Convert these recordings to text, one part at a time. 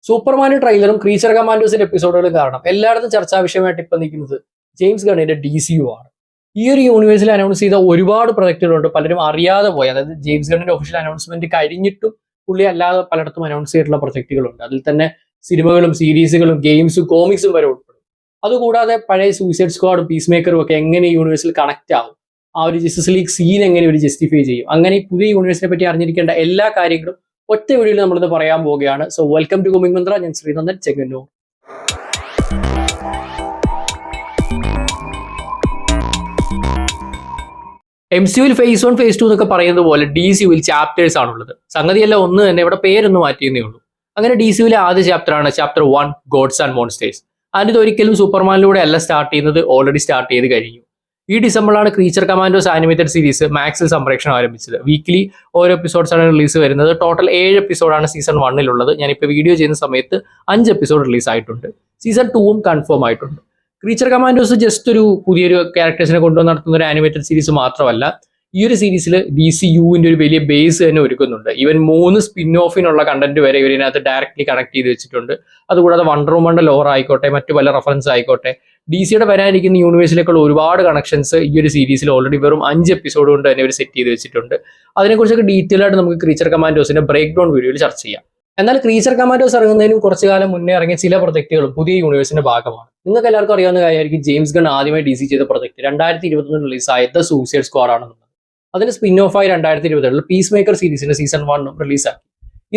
സൂപ്പർമാന്റെ ട്രെയിലറും creature കമാൻഡോസിന്റെ എപ്പിസോഡുകളും കാരണം എല്ലായിടത്തും ചർച്ചാ വിഷയമായിട്ട് ഇപ്പൊ നിൽക്കുന്നത് ജെയിംസ് ഗണ്ണിന്റെ DCU ആണ്. ഈ ഒരു യൂണിവേഴ്സിൽ അനൗൺസ് ചെയ്ത ഒരുപാട് പ്രൊജക്ടുകളുണ്ട്, പലരും അറിയാതെ പോയി. അതായത് ജെയിംസ് ഗണ്ണിന്റെ ഒഫീഷ്യൽ അനൗൺസ്മെന്റ് കഴിഞ്ഞിട്ടും പുള്ളി അല്ലാതെ പലയിടത്തും അനൗൺസ് ചെയ്തിട്ടുള്ള പ്രൊജക്ടുകളുണ്ട്. അതിൽ തന്നെ സിനിമകളും സീരീസുകളും ഗെയിംസും കോമിക്സും വരെ ഉൾപ്പെടും. അതുകൂടാതെ പഴയ സൂയിസൈഡ് സ്ക്വാഡും പീസ് മേക്കറും ഒക്കെ എങ്ങനെ ഈ യൂണിവേഴ്സിൽ കണക്ട് ആവും, ആ ഒരു ജസ്റ്റിസ് ലീഗ് സീൻ എങ്ങനെ ഇവർ ജസ്റ്റിഫൈ ചെയ്യും, അങ്ങനെ ഈ പുതിയ യൂണിവേഴ്സിനെ പറ്റി അറിഞ്ഞിരിക്കേണ്ട എല്ലാ കാര്യങ്ങളും ഒറ്റ വീഡിയോയിൽ നമ്മളിത് പറയാൻ പോവുകയാണ്. സോ വെൽക്കം ടു ഗോമിംഗ് മന്ത്ര. ഞാൻ ശ്രീനന്ദൻ ചെങ്ങന്നൂർ. MCUവിൽ ഫേസ് 1 ഫേസ് 2 എന്നൊക്കെ പറയുന്നത് പോലെ DCUവിൽ ചാപ്റ്റേഴ്സ് ആണുള്ളത്. സംഗതിയല്ല ഒന്ന് തന്നെ, ഇവിടെ പേരൊന്ന് മാറ്റിയെന്നേ ഉള്ളൂ. അങ്ങനെ DCUവിലെ ആദ്യ ചാപ്റ്ററാണ് ചാപ്റ്റർ 1 ഗോഡ്സ് ആൻഡ് മോൺസ്റ്റേഴ്സ്. അതിന് ഒരിക്കലും സൂപ്പർമാനിലൂടെ അല്ല സ്റ്റാർട്ട് ചെയ്യുന്നത്, ഓൾറെഡി സ്റ്റാർട്ട് ചെയ്ത് കഴിഞ്ഞു. ഈ ഡിസംബറിലാണ് ക്രീച്ചർ കമാൻഡോസ് ആനിമേറ്റഡ് സീരീസ് മാക്സിൽ സംപ്രേഷണം ആരംഭിച്ചത്. വീക്കിലി ഓരോ എപ്പിസോഡ്സ് ആണ് റിലീസ് വരുന്നത്. ടോട്ടൽ 7 എപ്പിസോഡാണ് സീസൺ 1-ലുള്ളത്. ഞാനിപ്പോൾ വീഡിയോ ചെയ്യുന്ന സമയത്ത് 5 എപ്പിസോഡ് റിലീസ് ആയിട്ടുണ്ട്. സീസൺ 2 കൺഫേം ആയിട്ടുണ്ട്. ക്രീച്ചർ കമാൻഡോസ് ജസ്റ്റ് ഒരു പുതിയൊരു ക്യാരക്ടേഴ്സിനെ കൊണ്ടുവന്ന് നടത്തുന്ന ഒരു ആനിമേറ്റഡ് സീരീസ് മാത്രമല്ല, ഈ ഒരു സീരീസിൽ DCUവിന്റെ ഒരു വലിയ ബേസ് തന്നെ ഒരുക്കുന്നുണ്ട്. ഈവൻ 3 സ്പിൻ ഓഫിനുള്ള കണ്ടന്റ് വരെ ഇവരിനകത്ത് ഡയറക്റ്റ്ലി കണക്ട് ചെയ്ത് വെച്ചിട്ടുണ്ട്. അതുകൂടാതെ വണ്ടർ വുമന്റെ ലോർ ആയിക്കോട്ടെ, മറ്റു പല റെഫറൻസ് ആയിക്കോട്ടെ, DCയുടെ വരാനിരിക്കുന്ന യൂണിവേഴ്സിലേക്കുള്ള ഒരുപാട് കണക്ഷൻസ് ഈ ഒരു സീരീസിൽ ഓൾറെഡി വെറും 5 എപ്പിസോഡ് കൊണ്ട് തന്നെ ഇവർ സെറ്റ് ചെയ്ത് വെച്ചിട്ടുണ്ട്. അതിനെക്കുറിച്ചൊക്കെ ഡീറ്റെയിൽ ആയിട്ട് നമുക്ക് ക്രീച്ചർ കമാൻഡോസിന്റെ ബ്രേക്ക് ഡൗൺ വീഡിയോയിൽ ചർച്ച ചെയ്യാം. എന്നാൽ ക്രീച്ചർ കമാൻഡോസ് ഇറങ്ങുന്നതിനും കുറച്ചു കാലം മുന്നേ ഇറങ്ങിയ ചില പ്രൊജക്ടുകളും പുതിയ യൂണിവേഴ്സിന്റെ ഭാഗമാണ്. നിങ്ങൾക്ക് എല്ലാവർക്കും അറിയാവുന്ന കാര്യമായിരിക്കും, ജെയിംസ് ഗൺ ആദ്യമായി DC ചെയ്ത പ്രൊജക്ട് 2021 റിലീസായ ദ സൂയിസൈഡ് സ്ക്വാഡ് ആണെന്നുള്ളത്. അതിന് സ്പിൻ ഓഫ് ആയി 2022 പീസ് മേക്കർ സീരീസിന്റെ സീസൺ 1 റിലീസാക്കി.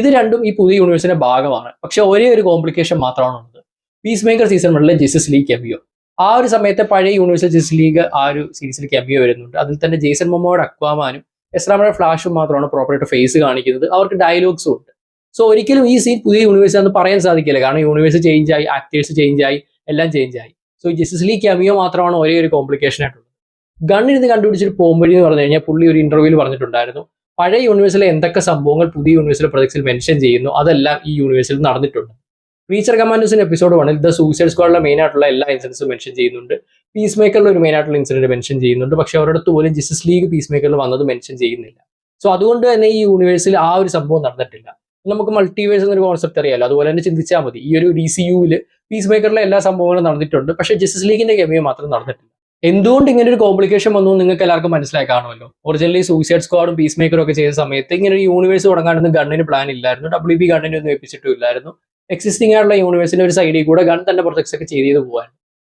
ഇത് രണ്ടും ഈ പുതിയ യൂണിവേഴ്സിന്റെ ഭാഗമാണ്. പക്ഷെ ഒരേ ഒരു കോംപ്ലിക്കേഷൻ മാത്രമാണ് ഉള്ളത്. Peacemaker season 1 Justice League cameo. ആ ഒരു സമയത്ത് പഴയ യൂണിവേഴ്സൽ ജസ്റ്റിസ് ലീഗ് ആ ഒരു സീരീസിൽ കെമിയോ വരുന്നുണ്ട്. അതിൽ തന്നെ ജേസൺ മൊമോയുടെ അക്വാമാനും എസ്രാമയുടെ ഫ്ലാഷും മാത്രമാണ് പ്രോപ്പറായിട്ട് ഫേസ് കാണിക്കുന്നത്. അവർക്ക് ഡയലോഗ്സും ഉണ്ട്. സോ ഒരിക്കലും ഈ സീൻ പുതിയ യൂണിവേഴ്സ് ആണെന്ന് പറയാൻ സാധിക്കില്ല. കാരണം യൂണിവേഴ്സ് ചേഞ്ച് ആയി, ആക്ടേഴ്സ് ചേഞ്ച് ആയി, എല്ലാം ചേഞ്ച് ആയി. സോ ജസ്റ്റിസ് ലീഗ് കെമിയോ മാത്രമാണ് ഒരേ ഒരു കോംപ്ലിക്കേഷൻ ആയിട്ടുള്ളത്. ഗണ്ണിന് കണ്ടുപിടിച്ചൊരു പോംവഴി എന്ന് പറഞ്ഞു കഴിഞ്ഞാൽ പുള്ളി ഒരു ഇന്റർവ്യൂവിൽ പറഞ്ഞിട്ടുണ്ടായിരുന്നു, പഴയ യൂണിവേഴ്സിലെ എന്തൊക്കെ സംഭവങ്ങൾ പുതിയ യൂണിവേഴ്സിലെ പ്രൊജക്ട്സിൽ മെൻഷൻ ചെയ്യുന്നു അതെല്ലാം ഈ യൂണിവേഴ്സിൽ നടന്നിട്ടുണ്ട്. ക്രീച്ചർ കമാൻഡോസിന്റെ എപ്പിസോഡ് 1 ദ സൂയിസൈഡ് സ്ക്വാഡിലെ മെയിൻ ആയിട്ടുള്ള എല്ലാ ഇൻസിഡൻസും മെൻഷൻ ചെയ്യുന്നുണ്ട്. പീസ് മേക്കറിൽ ഒരു മെയിൻ ആയിട്ടുള്ള ഇൻസിഡന്റ് മെൻഷൻ ചെയ്യുന്നുണ്ട്. പക്ഷെ അവരുടെ അടുത്ത് പോലും ജസ്റ്റിസ് ലീഗ് പീസ് മേക്കറിൽ വന്നത് മെൻഷൻ ചെയ്യുന്നില്ല. സോ അതുകൊണ്ട് തന്നെ ഈ യൂണിവേഴ്സിൽ ആ ഒരു സംഭവം നടന്നിട്ടില്ല. നമുക്ക് മൾട്ടിവേഴ്സ് എന്നൊരു കോൺസെപ്റ്റ് അറിയാലോ, അതുപോലെ തന്നെ ചിന്തിച്ചാൽ മതി. ഈ ഒരു DCUവിൽ പീസ് മേക്കറിലെ എല്ലാ സംഭവങ്ങളും നടന്നിട്ടുണ്ട്, പക്ഷെ ജസ്റ്റിസ് ലീഗിന്റെ കെമിയോ മാത്രം നടന്നിട്ടില്ല. എന്തുകൊണ്ട് ഇങ്ങനെ ഒരു കോംപ്ലിക്കേഷൻ വന്നു നിങ്ങൾക്ക് എല്ലാവർക്കും മനസ്സിലായി കാണുമല്ലോ. ഒറിജിനലി സൂയിസൈഡ് സ്ക്വാഡും പീസ് മേക്കറും ഒക്കെ ചെയ്ത സമയത്ത് ഇങ്ങനെ ഒരു യൂണിവേഴ്സ് തുടങ്ങാനൊന്നും ഗണ്ണിന് പ്ലാൻ ഇല്ലായിരുന്നു. WB ഗണ്ണിനെ ഒന്നും ഏൽപ്പിച്ചിട്ടും ഇല്ലായിരുന്നു. എക്സിസ്റ്റിംഗ് ആയിട്ടുള്ള യൂണിവേഴ്സിന്റെ ഒരു സൈഡിൽ കൂടെ ഗൺ തന്നെ പ്രൊജക്ട്സ് ഒക്കെ ചെയ്ത് പോകാൻ.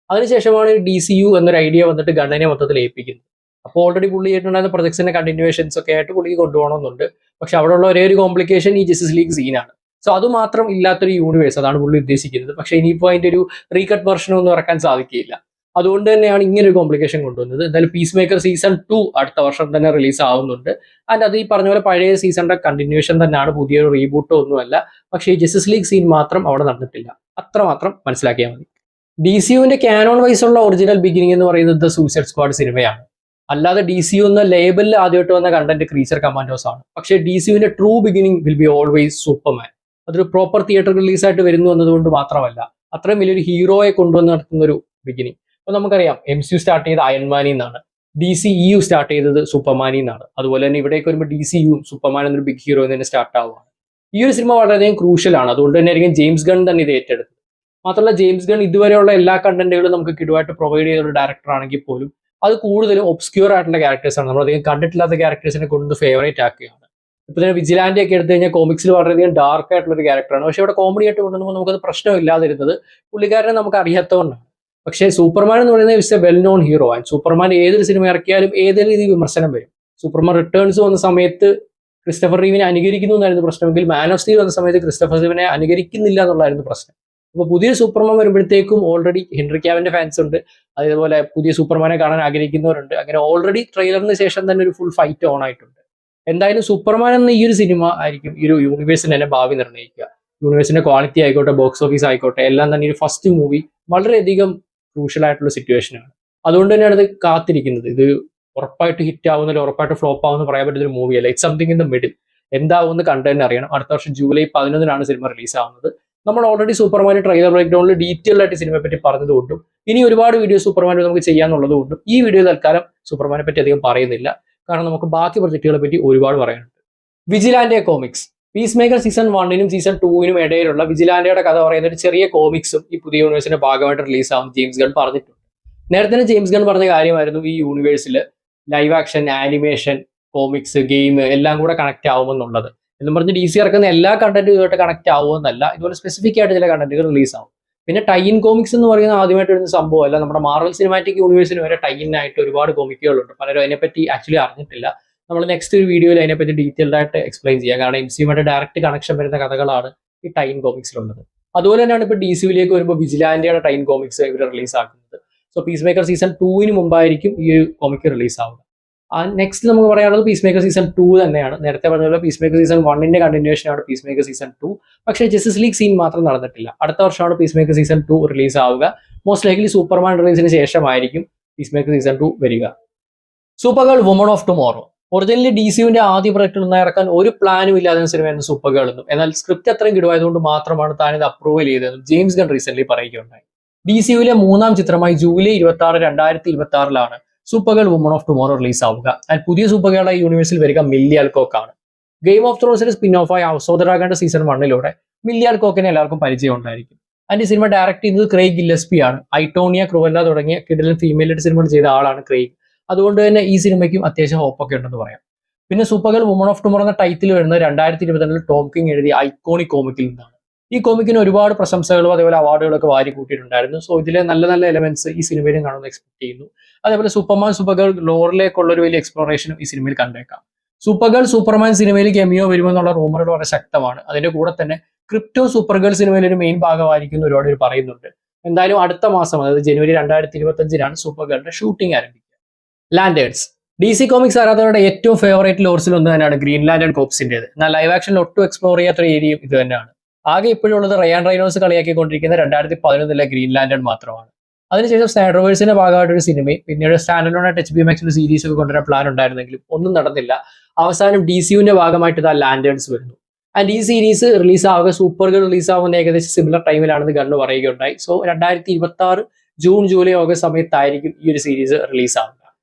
അതിനുശേഷമാണ് ഒരു DCU എന്നൊരു ഐഡിയ വന്നിട്ട് ഗണ്ണിനെ മൊത്തത്തിൽ ഏൽപ്പിക്കുന്നത്. അപ്പോൾ ഓൾറെഡി പുള്ളി ചെയ്തിട്ടുണ്ടായിരുന്ന പ്രൊജക്ട്സിന്റെ കണ്ടിന്യൂവേഷൻസ് ഒക്കെ ആയിട്ട് പുള്ളിക്ക് കൊണ്ടുപോകണമെന്നുണ്ട്. പക്ഷെ അവിടെ ഉള്ള ഒരേ ഒരു കോംപ്ലിക്കേഷൻ ഈ ജസ്റ്റിസ് ലീഗ് സീനാണ്. സോ അത് മാത്രം ഇല്ലാത്തൊരു യൂണിവേഴ്സ്, അതാണ് പുള്ളി ഉദ്ദേശിക്കുന്നത്. പക്ഷെ ഇനിയിപ്പോൾ അതിന്റെ ഒരു റീകട്ട് വെർഷനൊന്നും ഇറക്കാൻ സാധിക്കില്ല. അതുകൊണ്ട് തന്നെയാണ് ഇങ്ങനെ ഒരു കോംപ്ലിക്കേഷൻ കൊണ്ടുവന്നത്. എന്തായാലും പീസ് മേക്കർ സീസൺ 2 അടുത്ത വർഷം തന്നെ റിലീസ് ആവുന്നുണ്ട്. ആൻഡ് അത് ഈ പറഞ്ഞ പോലെ പഴയ സീസണിന്റെ കണ്ടിന്യൂഷൻ തന്നെയാണ്, പുതിയൊരു റീബൂട്ടോ ഒന്നുമല്ല. പക്ഷേ ഈ ജസ്റ്റിസ് ലീഗ് സീൻ മാത്രം അവിടെ നടന്നിട്ടില്ല. അത്രമാത്രം മനസ്സിലാക്കിയാൽ മതി. DCUവിന്റെ കാനോൺ വൈസ് ഉള്ള ഒറിജിനൽ ബിഗിനിങ് എന്ന് പറയുന്നത് ദ സൂയിസൈഡ് സ്ക്വാഡ് സിനിമയാണ്. അല്ലാതെ DCU എന്ന ലേബലിൽ ആദ്യമായിട്ട് വന്ന കണ്ടന്റ് ക്രീച്ചർ കമാൻഡോസ് ആണ്. പക്ഷേ DCUവിന്റെ true beginning will be always Superman. അതൊരു പ്രോപ്പർ തിയേറ്റർ റിലീസായിട്ട് വരുന്നു എന്നതുകൊണ്ട് മാത്രമല്ല, അത്രയും വലിയൊരു ഹീറോയെ കൊണ്ടുവന്ന് നടത്തുന്ന ഒരു ബിഗിനിങ്. അപ്പോൾ നമുക്കറിയാം, MCU സ്റ്റാർട്ട് ചെയ്ത അയൺമാനിൽ നിന്നാണ്, DCEU സ്റ്റാർട്ട് ചെയ്തത് സൂപ്പർമാനിൽ നിന്നാണ്. അതുപോലെ തന്നെ ഇവിടേക്ക് വരുമ്പോൾ DCU സൂപ്പർമാൻ എന്നൊരു ബിഗ് ഹീറോ തന്നെ സ്റ്റാർട്ട് ആവുകയാണ്. ഈ ഒരു സിനിമ വളരെയധികം ക്രൂഷ്യലാണ്. അതുകൊണ്ട് തന്നെ ആയിരിക്കും ജെയിംസ് ഗൺ തന്നെ ഇത് ഏറ്റെടുത്തത്. മാത്രമല്ല ജെയിംസ് ഗൺ ഇതുവരെയുള്ള എല്ലാ കണ്ടന്റുകളും നമുക്ക് കിടുവായിട്ട് പ്രൊവൈഡ് ചെയ്ത ഒരു ഡയറക്ടർ ആണെങ്കിൽ പോലും അത് കൂടുതലും ഒബ്സ്ക്യൂർ ആയിട്ടുള്ള ക്യാരക്ടേഴ്സാണ്. നമ്മളധികം കണ്ടിട്ടില്ലാത്ത ക്യാരക്ടേഴ്സിനെ കൊണ്ട് ഫേവറേറ്റ് ആക്കുകയാണ്. ഇപ്പൊ തന്നെ വിജിലാൻഡി ഒക്കെ എടുത്തു കഴിഞ്ഞാൽ കോമിക്സിൽ വളരെയധികം ഡാർക്ക് ആയിട്ടുള്ള ഒരു ക്യാരക്ടറാണ്. പക്ഷെ ഇവിടെ കോമഡി ആയിട്ട് കൊണ്ടുവരുമ്പോൾ നമുക്കത് പ്രശ്നമില്ലാതിരുന്നത് പുള്ളിക്കാരനെ നമുക്ക് അറിയാത്തതുകൊണ്ടാണ്. പക്ഷേ സൂപ്പർമാൻ എന്ന് പറയുന്നത് it's A well known hero. And Superman ഏതൊരു സിനിമ ഇറക്കിയാലും ഏതൊരു രീതിയിൽ വിമർശനം വരും. സൂപ്പർമാൻ റിട്ടേൺസ് വന്ന സമയത്ത് ക്രിസ്റ്റഫർ റീവിനെ അനുകരിക്കുന്നു എന്നായിരുന്നു പ്രശ്നമെങ്കിൽ, മാൻ ഓഫ് സ്റ്റീൽ വന്ന സമയത്ത് ക്രിസ്റ്റഫർ റീവിനെ അനുകരിക്കുന്നില്ല എന്നുള്ളതായിരുന്നു പ്രശ്നം. അപ്പോൾ പുതിയ സൂപ്പർമാൻ വരുമ്പോഴത്തേക്കും ഓൾറെഡി ഹെൻറി ക്യാവിന്റെ ഫാൻസ് ഉണ്ട്, അതേപോലെ പുതിയ സൂപ്പർമാനെ കാണാൻ ആഗ്രഹിക്കുന്നവരുണ്ട്. അങ്ങനെ ഓൾറെഡി ട്രെയിലറിന് ശേഷം തന്നെ ഒരു ഫുൾ ഫൈറ്റ് ഓൺ ആയിട്ടുണ്ട്. എന്തായാലും സൂപ്പർമാൻ എന്ന ഈ ഒരു സിനിമ ആയിരിക്കും ഈ ഒരു യൂണിവേഴ്സിന് തന്നെ ഭാവി നിർണ്ണയിക്കുക. യൂണിവേഴ്സിന്റെ ക്വാളിറ്റി ആയിക്കോട്ടെ, ബോക്സ് ഓഫീസ് ആയിക്കോട്ടെ, എല്ലാം തന്നെ ഒരു ഫസ്റ്റ് മൂവി വളരെയധികം ക്രൂഷ്യൽ ആയിട്ടുള്ള സിറ്റുവേഷനാണ്. അതുകൊണ്ട് തന്നെയാണ് ഇത് കാത്തിരിക്കുന്നത്. ഇത് ഉറപ്പായിട്ട് ഹിറ്റ് ആവുന്നില്ല, ഉറപ്പായിട്ട് ഫ്ലോപ്പ് ആവുമെന്ന് പറയാൻ പറ്റുന്ന ഒരു മൂവിയല്ല. It's something in the middle. എന്താവുമെന്ന് കണ്ടു തന്നെ അറിയണം. അടുത്ത വർഷം ജൂലൈ 11 സിനിമ റിലീസ് ആവുന്നത്. നമ്മൾ ഓൾറെഡി സൂപ്പർമാൻ ട്രെയിലർ ബ്രേക്ക് ഡൗണിൽ ഡീറ്റെയിൽ ആയിട്ട് സിനിമയെ പറ്റി പറഞ്ഞതുകൊണ്ടും ഇനി ഒരുപാട് വീഡിയോ സൂപ്പർമാൻ നമുക്ക് ചെയ്യാന്നുള്ളതുകൊണ്ടും ഈ വീഡിയോ തൽക്കാലം സൂപ്പർമാനെ പറ്റി അധികം പറയുന്നില്ല. കാരണം നമുക്ക് ബാക്കി പ്രൊജക്റ്റുകളെ പറ്റി ഒരുപാട് പറയാനുണ്ട്. Vigilante comics Peacemaker season 1-നും സീസൺ 2-നും ഇടയിലുള്ള വിജിലാൻഡയുടെ കഥ പറയുന്ന ഒരു ചെറിയ കോമിക്സും ഈ പുതിയ യൂണിവേഴ്സിന്റെ ഭാഗമായിട്ട് റിലീസാവും ജെയിംസ് ഗൺ പറഞ്ഞിട്ടുണ്ട്. നേരത്തെ തന്നെ ജെയിംസ് ഗൺ പറഞ്ഞ കാര്യമായിരുന്നു ഈ യൂണിവേഴ്സിൽ live action, animation, comics, game എല്ലാം കൂടെ കണക്ട് ആവുമെന്നുള്ളത്. എന്നും പറഞ്ഞ് DC ഇറക്കുന്ന എല്ലാ കണ്ടന്റും ഇതുമായിട്ട് കണക്ട് ആവുമെന്നല്ല, ഇതുപോലെ സ്പെസിഫിക് ആയിട്ട് ചില കണ്ടന്റുകൾ റിലീസ് ആവും. പിന്നെ ടൈൻ കോമിക്സ് എന്ന് പറയുന്ന ആദ്യമായിട്ട് വരുന്ന സംഭവമല്ല. നമ്മുടെ മാർവൽ സിനിമാറ്റിക് യൂണിവേഴ്സിന് വരെ ടൈനായിട്ട് ഒരുപാട് കോമിക്കുകളുണ്ട്. പലരും അതിനെപ്പറ്റി ആക്ച്വലി അറിഞ്ഞിട്ടില്ല. നമ്മൾ നെക്സ്റ്റ് ഒരു വീഡിയോയിൽ അതിനെപ്പറ്റി ഡീറ്റെയിൽഡ് ആയിട്ട് എക്സ്പ്ലെയിൻ ചെയ്യാം. കാരണം MCUമായിട്ട് ഡയറക്റ്റ് കണക്ഷൻ വരുന്ന കഥകളാണ് ഈ ടൈൻ കോമിക്സിലുള്ളത്. അതുപോലെ തന്നെയാണ് ഇപ്പോൾ DCയിലേക്ക് വരുമ്പോൾ വിജിലാൻഡയുടെ ടൈൻ കോമിക്സ് ഇവർ റിലീസ് ആക്കുന്നത്. സോ പീസ് മേക്കർ സീസൺ 2-ന് മുമ്പായിരിക്കും ഈ ഒരു കോമിക് റിലീസ് ആവുക. നെക്സ്റ്റ് നമുക്ക് പറയാനുള്ളത് പീസ് മേക്കർ സീസൺ 2 തന്നെയാണ്. നേരത്തെ പറഞ്ഞ പോലെ പീസ് മേക്കർ സീസൺ 1-ന്റെ കണ്ടിന്യൂഷൻ ആണ് പീസ് മേക്കർ സീസൺ 2. പക്ഷേ ജസ്റ്റിസ് ലീഗ് സീൻ മാത്രം നടന്നിട്ടില്ല. അടുത്ത വർഷമാണ് പീസ് മേക്കർ സീസൺ 2 റിലീസ് ആവുക. മോസ്റ്റ് ലൈക്ലി സൂപ്പർമാൻ റിലീസിന് ശേഷമായിരിക്കും പീസ് മേക്കർ സീസൺ 2 വരിക. Supergirl Woman of Tomorrow originally DCയുടെ ആദ്യ പ്രൊജക്റ്റിൽ നിന്ന് ഇറക്കാൻ ഒരു പ്ലാനും ഇല്ലാതെ സിനിമയായിരുന്നു സൂപ്പർ ഗേൾ എന്നും, എന്നാൽ സ്ക്രിപ്റ്റ് അത്രയും കിടുവായതുകൊണ്ട് മാത്രമാണ് താൻ ഇത് അപ്രൂവൽ ചെയ്തതെന്നും ജെയിംസ് ഗൺ റീസെന്റ് പറയുകയുണ്ടായി. DCയിലെ 3-ാം ചിത്രമായി July 26, 2026 Supergirl Woman of Tomorrow release ആവുക. ആൻഡ് പുതിയ സൂപ്പർ ഗേളായി യൂണിവേഴ്സിൽ വരിക മില്ലി അൽകോക്ക് ആണ്. ഗെയിം ഓഫ് ത്രോൺസിന്റെ സ്പിൻ ഓഫായ ഹൗസ് ഓഫ് ദ ഡ്രാഗന്റെ സീസൺ 1-ലൂടെ മില്ലി അൽകോക്കിനെ എല്ലാവർക്കും പരിചയം ഉണ്ടായിരിക്കും. ആൻഡ് ഈ സിനിമ ഡയറക്ട് ചെയ്തത് ക്രെയ്ഗ് ഗില്ലസ്പി ആണ്. ഐറ്റോണിയ, ക്രൂവല്ല തുടങ്ങിയ കിഡിലൻ ഫീമെയിൽ സിനിമകൾ ചെയ്ത ആളാണ് ക്രെയ്ഗ്. അതുകൊണ്ട് തന്നെ ഈ സിനിമയ്ക്കും അത്യാവശ്യം ഹോപ്പൊക്കെ ഉണ്ടെന്ന് പറയാം. പിന്നെ super girl Woman of tomorrow എന്ന ടൈറ്റിൽ വരുന്നത് 2022 ടോം കിങ് എഴുതിയ ഐക്കോണിക് കോമിക്കിൽ നിന്നാണ്. ഈ കോമിക്കിന് ഒരുപാട് പ്രശംസകളും അതേപോലെ അവാർഡുകളൊക്കെ വാരി കൂട്ടിയിട്ടുണ്ടായിരുന്നു. സോ ഇതിലെ നല്ല നല്ല എലമെന്റ്സ് ഈ സിനിമയിലും കാണുമെന്ന് എക്സ്പെക്ട് ചെയ്യുന്നു. അതേപോലെ സൂപ്പർമാൻ, സൂപ്പർ ഗേൾ ലോറിലേക്കുള്ള ഒരു വലിയ എക്സ്പ്ലോറേഷനും ഈ സിനിമയിൽ കണ്ടേക്കാം. സൂപ്പർ ഗേൾ സൂപ്പർമാൻ സിനിമയിൽ കെമിയോ വരുമെന്നുള്ള റൂമറുകൾ വളരെ ശക്തമാണ്. അതിന്റെ കൂടെ തന്നെ ക്രിപ്റ്റോ സൂപ്പർ ഗേൾ സിനിമയിൽ ഒരു മെയിൻ ഭാഗമായിരിക്കും ഒരുപാട് പേര് പറയുന്നുണ്ട്. എന്തായാലും അടുത്ത മാസം, അതായത് ജനുവരി 2025 സൂപ്പർ ഗേളിന്റെ ഷൂട്ടിംഗ് ആരംഭിക്കുക. ലാൻഡേഴ്സ് DC കോമിക്സ് ആരാധകരുടെ ഏറ്റവും ഫേവറേറ്റ് ലോർസിൽ ഒന്ന് തന്നെയാണ് ഗ്രീൻ ലാൻഡേൺ കോപ്സിന്റേത്. എന്നാൽ ലൈവ് ആക്ഷനിൽ ഒട്ടും എക്സ്പ്ലോർ ചെയ്യാത്ത ഒരു ഏരിയയും ഇത് തന്നെയാണ്. ആകെ ഇപ്പോഴുള്ളത് റയാൻ റൈനോൾസ് കളിയാക്കിക്കൊണ്ടിരിക്കുന്ന 2011 ഗ്രീൻ ലാൻഡേൺ മാത്രമാണ്. അതിനുശേഷം സ്നൈഡർവേഴ്സിന്റെ ഭാഗമായിട്ട് ഒരു സിനിമയും പിന്നീട് സ്റ്റാൻഡലോണായിട്ട് HBO Maxന്റെ സീരീസ് ഒക്കെ കൊണ്ടുവരാൻ പ്ലാൻ ഉണ്ടായിരുന്നെങ്കിലും ഒന്നും നടന്നില്ല. അവസാനം DCUവിന്റെ ഭാഗമായിട്ട് ഇതാ ലാൻഡേൺസ് വരുന്നു. ആൻഡ് ഈ സീരീസ് റിലീസ് ആവുക സൂപ്പർ ഗേൾ റിലീസ് ആവുന്ന ഏകദേശം സിമിലർ ടൈമിലാണെന്ന് ഗണ്ണ് പറയുകയുണ്ടായി. സോ 2026 ജൂൺ, ജൂലൈ, ഓഗസ്റ്റ് സമയത്തായിരിക്കും ഈ ഒരു സീരീസ് റിലീസ് ആവുക.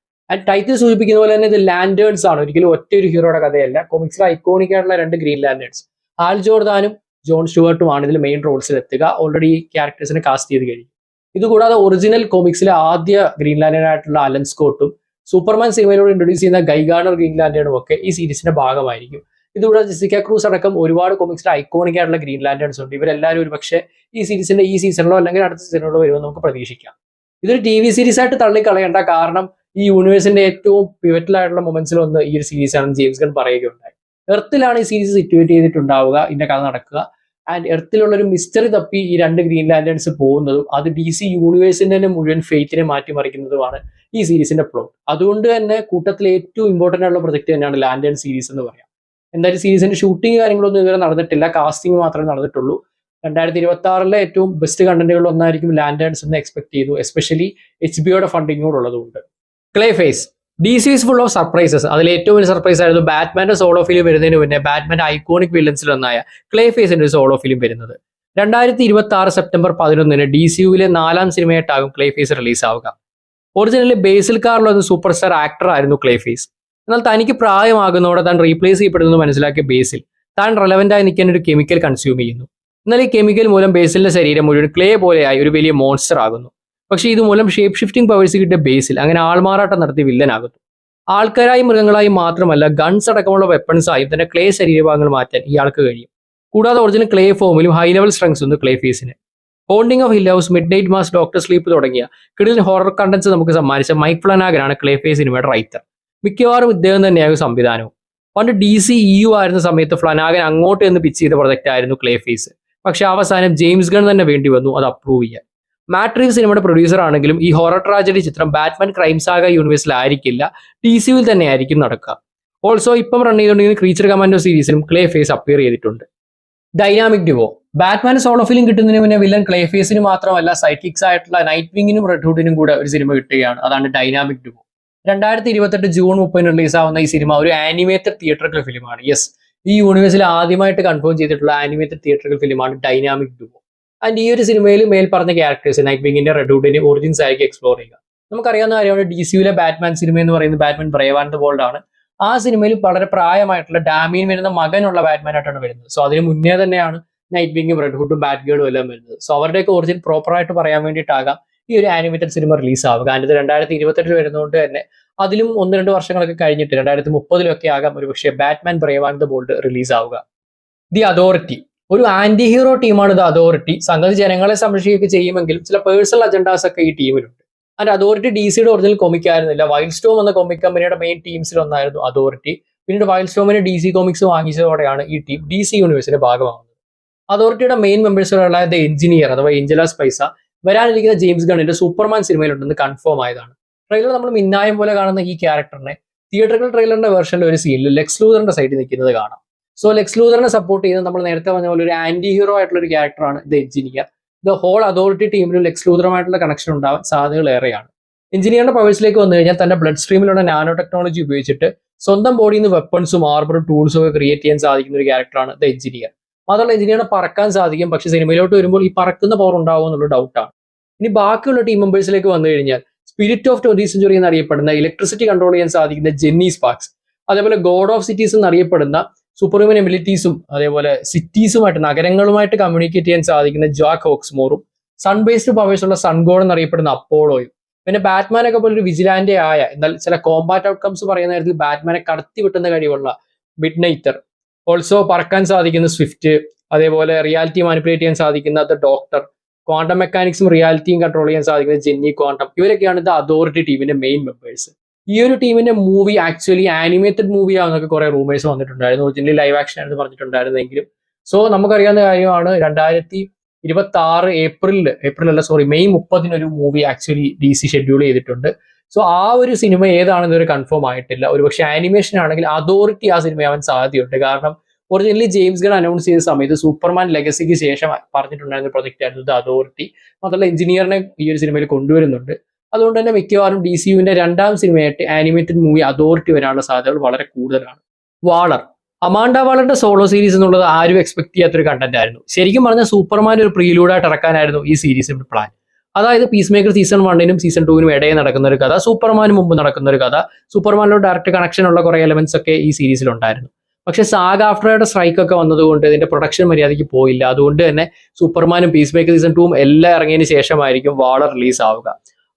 ആൻഡ് ടൈറ്റിൽ സൂചിപ്പിക്കുന്ന പോലെ തന്നെ ഇത് ലാൻഡേൺസ് ആണ്, ഒരിക്കലും ഒറ്റ ഒരു ഹീറോയുടെ കഥയല്ല. കോമിക്സിൽ ഐക്കോണിക് ആയിട്ടുള്ള 2 ഗ്രീൻ ലാൻഡേൺസ്, ഹാൽ ജോർദാനും ജോൺ സ്റ്റുവർട്ടും ആണ് ഇതിൽ മെയിൻ റോൾസിൽ എത്തുക. ഓൾറെഡി ഈ ക്യാരക്ടേഴ്സിനെ കാസ്റ്റ് ചെയ്ത് കഴിഞ്ഞു. ഇതുകൂടാതെ ഒറിജിനൽ കോമിക്സിലെ ആദ്യ ഗ്രീൻ ലാൻഡേൺ ആയിട്ടുള്ള അലൻ സ്കോട്ടും സൂപ്പർമാൻ സിനിമയിലൂടെ ഇൻട്രൊഡ്യൂസ് ചെയ്യുന്ന ഗൈ ഗാർണർ ഗ്രീൻ ലാൻഡേണും ഒക്കെ ഈ സീരീസിന്റെ ഭാഗമായിരിക്കും. ഇതുകൂടാതെ ജെസിക്ക ക്രൂസ് അടക്കം ഒരുപാട് കോമിക്സിലെ ഐക്കോണിക് ആയിട്ടുള്ള ഗ്രീൻ ലാൻഡേൺസ് ഉണ്ട്. ഇവരെല്ലാവരും ഒരു പക്ഷേ ഈ സീരീസിന്റെ ഈ സീസണിലോ അല്ലെങ്കിൽ അടുത്ത സീസണിലോ വരുമെന്ന് നമുക്ക് പ്രതീക്ഷിക്കാം. ഇതൊരു TV സീരീസ് ആയിട്ട് തള്ളിക്കളയേണ്ട, കാരണം ഈ യൂണിവേഴ്സിന്റെ ഏറ്റവും പിവറ്റൽ ആയിട്ടുള്ള മൊമെന്റ്സിൽ ഒന്ന് ഈ ഒരു സീരീസ് ആണെന്ന് ജെയിംസ് ഗൺ പറയുകയുണ്ടായി. എർത്തിലാണ് ഈ സീരീസ് സിറ്റുവേറ്റ് ചെയ്തിട്ടുണ്ടാവുക, ഇതിന്റെ കഥ നടക്കുക. ആൻഡ് എർത്തിലുള്ള ഒരു മിസ്റ്ററി തപ്പി ഈ 2 ഗ്രീൻ ലാൻഡേൺസ് പോകുന്നതും അത് DC യൂണിവേഴ്സിന്റെ തന്നെ മുഴുവൻ ഫെയ്റ്റിനെ മാറ്റിമറിക്കുന്നതുമാണ് ഈ സീരീസിന്റെ പ്ലോട്ട്. അതുകൊണ്ട് തന്നെ കൂട്ടത്തിലെ ഏറ്റവും ഇമ്പോർട്ടന്റ് ആയിട്ടുള്ള പ്രൊജക്ട് തന്നെയാണ് ലാൻഡേൺ സീരീസ് എന്ന് പറയാം. എന്തായാലും സീരീസിന്റെ ഷൂട്ടിംഗ് കാര്യങ്ങളൊന്നും ഇതുവരെ നടന്നിട്ടില്ല, കാസ്റ്റിംഗ് മാത്രമേ നടന്നിട്ടുള്ളൂ. 2026 ഏറ്റവും ബെസ്റ്റ് കണ്ടന്റുകളിൽ ഒന്നായിരിക്കും ലാൻഡേൺസ് എന്ന് എക്സ്പെക്ട് ചെയ്തു, എസ്പെഷ്യലി HBOയുടെ ഫണ്ടിങ്ങോടുള്ളതുകൊണ്ട്. Clayface DC is full of surprises. അതിൽ ഏറ്റവും വലിയ സർപ്രൈസ് ആയിരുന്നു ബാറ്റ്മാന്റെ സോളോ ഫിലിം വരുന്നതിന് മുന്നേ ബാറ്റ്മാന്റെ ഐക്കോണിക് വില്ലൻസിൽ ഒന്നായ ക്ലേ ഫേസിന്റെ ഒരു സോളോ ഫിലിം വരുന്നത്. 2026 സെപ്റ്റംബർ 11 DCUവിലെ 4-ാം സിനിമയായിട്ടാകും ക്ലേ ഫേസ് റിലീസ് ആവുക. ഒറിജിനലി ബേസിൽ കാർലോ എന്ന സൂപ്പർ സ്റ്റാർ ആക്ടർ ആയിരുന്നു ക്ലേ ഫേസ്. എന്നാൽ തനിക്ക് പ്രായമാകുന്നതോടെ താൻ റീപ്ലേസ് ചെയ്യപ്പെടുന്നു മനസ്സിലാക്കിയ ബേസിൽ താൻ റെലവെന്റ് ആയി നിൽക്കാൻ ഒരു കെമിക്കൽ കൺസ്യൂം ചെയ്യുന്നു. എന്നാൽ ഈ കെമിക്കൽ മൂലം ബേസിലിന്റെ ശരീരം മുഴുവൻ ക്ലേ പോലെയായി ഒരു വലിയ മോൺസ്റ്റർ ആകുന്നു. പക്ഷേ ഇതുമൂലം ഷേപ്പ് ഷിഫ്റ്റിംഗ് പവേഴ്സ് കിട്ടിയ ബേസിൽ അങ്ങനെ ആൾമാറാട്ടം നടത്തി വില്ലനാകുന്നു. ആൾക്കാരായും മൃഗങ്ങളായും മാത്രമല്ല ഗൺസ് അടക്കമുള്ള വെപ്പൺസായും തന്നെ ക്ലേ ശരീരഭാഗങ്ങൾ മാറ്റാൻ ഇയാൾക്ക് കഴിയും. കൂടാതെ ഒറിജിനൽ ക്ലേ ഫോമിലും ഹൈ ലെവൽ സ്ട്രെങ്സ് ഉണ്ട് ക്ലേ ഫേസിന്. Haunting of Hill House, Midnight Mass, Doctor Sleep തുടങ്ങിയ കിടിലൻ ഹൊറർ കണ്ടന്റ്സ് നമുക്ക് സമ്മാനിച്ച മൈക്ക് ഫ്ലനാഗനാണ് ക്ലേ ഫേസ് സിനിമയുടെ റൈറ്റർ. മിക്കവാറും ഇദ്ദേഹം തന്നെയാകും സംവിധാനവും. പണ്ട് DCEU ആയിരുന്ന സമയത്ത് ഫ്ലനാഗൻ അങ്ങോട്ട് എന്ന് പിച്ച് ചെയ്ത പ്രൊജക്റ്റ് ആയിരുന്നു ക്ലേ ഫേസ്. പക്ഷെ അവസാനം ജെയിംസ് ഗൺ തന്നെ വേണ്ടി വന്നു അത് അപ്രൂവ് ചെയ്യാൻ. മാറ്റ് റീവ്സ് സിനിമയുടെ പ്രൊഡ്യൂസർ ആണെങ്കിലും ഈ ഹൊറർ ട്രാജഡി ചിത്രം ബാറ്റ്മാൻ ക്രൈം സാഗ യൂണിവേഴ്സിലായിരിക്കില്ല, DCUവിൽ തന്നെ ആയിരിക്കും നടക്കുക. ഓൾസോ ഇപ്പം റൺ ചെയ്തുകൊണ്ടിരിക്കുന്ന ക്രീച്ചർ കമാൻഡോ സീരീസിലും ക്ലേ ഫേസ് അപ്പിയർ ചെയ്തിട്ടുണ്ട്. Dynamic Duo Batman solo film കിട്ടുന്നതിന് മുന്നേ വില്ലൻ ക്ലേ ഫേസിന് മാത്രമല്ല സൈക്കിക്സ് ആയിട്ടുള്ള നൈറ്റ് വിങ്ങിനും റെഡ് ഹുഡിനും കൂടെ ഒരു സിനിമ കിട്ടുകയാണ്. അതാണ് ഡൈനാമിക് ഡ്യുവോ. 2028 ജൂൺ 30 റിലീസ് ആവുന്ന ഈ സിനിമ ഒരു ആനിമേറ്റഡ് തിയേറ്ററിക്കൽ ഫിലിമാണ്. യെസ്, ഈ യൂണിവേഴ്സിൽ ആദ്യമായിട്ട് കൺഫേം ചെയ്തിട്ടുള്ള ആനിമേറ്റഡ് തിയേറ്ററിക്കൽ ഫിലിമാണ് ഡൈനാമിക് ഡ്യുവോ. ആൻഡ് ഈ ഒരു സിനിമയിൽ മേൽ പറഞ്ഞ ക്യാരക്ടേഴ്സ് നൈറ്റ് വിങ്ങിന്റെ റെഡ് ഹുഡിന്റെ ഒറിജിൻസ് ആയിരിക്കും എക്സ്പ്ലോർ ചെയ്യുക. നമുക്കറിയാവുന്ന കാര്യമാണ് DCUവിലെ ബാറ്റ്മാൻ സിനിമ എന്ന് പറയുന്നത് Batman Brave and the Bold ആണ്. ആ സിനിമയിൽ വളരെ പ്രായമായിട്ടുള്ള ഡാമിയൻ വരുന്ന മകനുള്ള ബാറ്റ്മാനായിട്ടാണ് വരുന്നത്. സോ അതിന് മുന്നേ തന്നെയാണ് നൈറ്റ് വിങ്ങും റെഡ് ഹുഡും ബാറ്റ് ഗേളും എല്ലാം വരുന്നത്. സോ അവരുടെയൊക്കെ ഒറിജിൻ പ്രോപ്പറായിട്ട് പറയാൻ വേണ്ടിയിട്ടാകാം ഈ ഒരു ആനിമേറ്റഡ് സിനിമ റിലീസ് ആവുക. അതിന് 2028 വരുന്നതുകൊണ്ട് തന്നെ അതിലും 1-2 വർഷങ്ങളൊക്കെ കഴിഞ്ഞിട്ട് 2030 ആകാം ഒരു പക്ഷേ Batman Brave and the bold release ആവുക. ദി അതോറിറ്റി ഒരു ആന്റി ഹീറോ ടീമാണ് ദ അതോറിറ്റി. സംഗതി ജനങ്ങളെ സംരക്ഷിക്കുകയൊക്കെ ചെയ്യുമെങ്കിലും ചില പേഴ്സണൽ അജണ്ടാസ് ഒക്കെ ഈ ടീമിലുണ്ട്. ആൻഡ് അതോറിറ്റി DC-യുടെ ഒറിജിനൽ കൊമിക് ആയിരുന്നില്ല. വൈൽഡ് സ്റ്റോം എന്ന കൊമിക് കമ്പനിയുടെ മെയിൻ ടീംസിൽ ഒന്നായിരുന്നു അതോറിറ്റി. പിന്നീട് വൈൽഡ് സ്റ്റോമിന് DC കോമിക്സ് വാങ്ങിച്ചതോടെയാണ് ഈ ടീം DC യൂണിവേഴ്സിന്റെ ഭാഗമാകുന്നത്. അതോറിറ്റിയുടെ മെയിൻ മെമ്പേഴ്സുകളായ ദ എഞ്ചിനീയർ അഥവാ ഏഞ്ചല സ്പൈസ വരാനിരിക്കുന്ന ജെയിംസ് ഗണ്ണിന്റെ സൂപ്പർമാൻ സിനിമയിലുണ്ടെന്ന് കൺഫേം ആയതാണ്. ട്രെയിലർ നമ്മൾ മിന്നായം പോലെ കാണുന്ന ഈ ക്യാരക്ടറിനെ തിയേറ്ററിക്കൽ ട്രെയിലറിന്റെ വേർഷനിൽ ഒരു സീനിൽ ലെക്സ് ലൂതറിന്റെ സൈഡിൽ നിൽക്കുന്നത് കാണാം. സോ ലെക്സ് ലൂതറിനെ സപ്പോർട്ട് ചെയ്ത് നമ്മൾ നേരത്തെ പറഞ്ഞ പോലെ ഒരു ആന്റി ഹീറോ ആയിട്ടുള്ള ഒരു ക്യാരക്ടറാണ് the engineer. The whole authority ടീമിനും ലെക്സ് ലൂതറുമായിട്ടുള്ള കണക്ഷൻ ഉണ്ടാവാൻ സാധ്യതകൾ ഏറെയാണ്. എഞ്ചിനീയറിന്റെ പവേഴ്സിലേക്ക് വന്നു കഴിഞ്ഞാൽ തന്റെ ബ്ലഡ് സ്ട്രീമിലുള്ള നാനോ ടെക്നോളജി ഉപയോഗിച്ചിട്ട് സ്വന്തം ബോഡിയിൽ നിന്ന് വെപ്പൺസും ആർബറും ടൂൾസും ഒക്കെ ക്രിയേറ്റ് ചെയ്യാൻ സാധിക്കുന്ന ഒരു ക്യാരക്ടറാണ് ദ എഞ്ചിനീയർ. മാത്രമല്ല എഞ്ചിനീയറിനെ പറക്കാൻ സാധിക്കും. പക്ഷേ സിനിമയിലോട്ട് വരുമ്പോൾ ഈ പറക്കുന്ന പവർ ഉണ്ടാവുമോ എന്നുള്ള ഡൗട്ടാണ്. ഇനി ബാക്കിയുള്ള ടീം മെമ്പേഴ്സിലേക്ക് വന്നു കഴിഞ്ഞാൽ സ്പിരിറ്റ് ഓഫ് 20th സെഞ്ചുറി എന്നറിയപ്പെടുന്ന ഇലക്ട്രിസിറ്റി കൺട്രോൾ ചെയ്യാൻ സാധിക്കുന്ന ജെന്നി സ്പാർക്സ്, അതേപോലെ ഗോഡ് ഓഫ് സിറ്റീസ് എന്നറിയപ്പെടുന്ന സൂപ്പർഹ്യൂമൻ എബിലിറ്റീസും അതേപോലെ സിറ്റീസുമായിട്ട് നഗരങ്ങളുമായിട്ട് കമ്മ്യൂണിക്കേറ്റ് ചെയ്യാൻ സാധിക്കുന്ന ജാക്ക് ഹോക്സ്മോറും, സൺ ബേസ്ഡ് പവേഴ്സ് ഉള്ള സൺ ഗോഡ് എന്നറിയപ്പെടുന്ന അപ്പോളോയും, പിന്നെ ബാറ്റ്മാനൊക്കെ പോലെ ഒരു വിജിലാൻഡെ ആയ എന്നാൽ ചില കോമ്പാറ്റ് ഔട്ട്കംസ് പറയുന്ന കാര്യത്തിൽ ബാറ്റ്മാനെ കടത്തി വിട്ടുന്ന കഴിവുള്ള മിഡ് നൈറ്റർ, ഓൾസോ പറക്കാൻ സാധിക്കുന്ന സ്വിഫ്റ്റ്, അതേപോലെ റിയാലിറ്റി മാനിപ്പുലേറ്റ് ചെയ്യാൻ സാധിക്കുന്ന ദ ഡോക്ടർ, ക്വാണ്ടം മെക്കാനിക്സും റിയാലിറ്റിയും കൺട്രോൾ ചെയ്യാൻ സാധിക്കുന്ന ജെന്നി ക്വാണ്ടം, ഇവരൊക്കെയാണ് ദ അതോറിറ്റി ടീമിന്റെ മെയിൻ മെമ്പേഴ്സ്. ഈ ഒരു ടീമിന്റെ മൂവി ആക്ച്വലി ആനിമേറ്റഡ് മൂവി ആവുന്നൊക്കെ കുറെ റൂമേഴ്സ് വന്നിട്ടുണ്ടായിരുന്നു. ഒറിജിനലി ലൈവ് ആക്ഷൻ ആയിരുന്നു പറഞ്ഞിട്ടുണ്ടായിരുന്നെങ്കിലും. സോ നമുക്കറിയാവുന്ന കാര്യമാണ് 2026 മെയ് 30 ഒരു മൂവി ആക്ച്വലി DC ഷെഡ്യൂൾ ചെയ്തിട്ടുണ്ട്. സോ ആ ഒരു സിനിമ ഏതാണെന്ന് ഇതുവരെ കൺഫേം ആയിട്ടില്ല. ഒരുപക്ഷെ ആനിമേഷൻ ആണെങ്കിൽ അതോറിറ്റി ആ സിനിമയാവാൻ സാധ്യതയുണ്ട്. കാരണം ഒറിജിനലി ജെയിംസ് ഗൺ അനൗൺസ് ചെയ്ത സമയത്ത് സൂപ്പർമാൻ ലെഗസിക്ക് ശേഷം പറഞ്ഞിട്ടുണ്ടായിരുന്ന പ്രൊജക്റ്റ് ആയിരുന്നു ദ അതോറിറ്റി. മാത്രമല്ല എഞ്ചിനീയറിനെ ഈ ഒരു സിനിമയിൽ കൊണ്ടുവരുന്നുണ്ട്. അതുകൊണ്ട് തന്നെ മിക്കവാറും DCUവിന്റെ രണ്ടാം സിനിമയായിട്ട് ആനിമേറ്റഡ് മൂവി അതോറിറ്റി വരാനുള്ള സാധ്യതകൾ വളരെ കൂടുതലാണ്. വാളർ അമാൻഡ വാളറിന്റെ സോളോ സീരീസ് എന്നുള്ളത് ആരും എക്സ്പെക്ട് ചെയ്യാത്തൊരു കണ്ടന്റ് ആയിരുന്നു. ശരിക്കും പറഞ്ഞാൽ സൂപ്പർമാൻ ഒരു പ്രീലൂഡായിട്ട് ഇറക്കാനായിരുന്നു ഈ സീരീസിന്റെ പ്ലാൻ. അതായത് പീസ് മേക്കർ സീസൺ 1-നും സീസൺ 2-നും ഇടയിൽ നടക്കുന്ന ഒരു കഥ, സൂപ്പർമാന് മുമ്പ് നടക്കുന്ന ഒരു കഥ, സൂപ്പർമാനോട് ഡയറക്റ്റ് കണക്ഷൻ ഉള്ള കുറെ എലമെന്റ്സ് ഒക്കെ ഈ സീരീസിൽ ഉണ്ടായിരുന്നു. പക്ഷെ സാഗ ആഫ്റ്ററുടെ സ്ട്രൈക്ക് ഒക്കെ വന്നതുകൊണ്ട് ഇതിന്റെ പ്രൊഡക്ഷൻ മര്യാദയ്ക്ക് പോയില്ല. അതുകൊണ്ട് തന്നെ സൂപ്പർമാനും പീസ് മേക്കർ സീസൺ 2-ഉം എല്ലാം ഇറങ്ങിയതിന് ശേഷമായിരിക്കും വാളർ റിലീസ് ആവുക.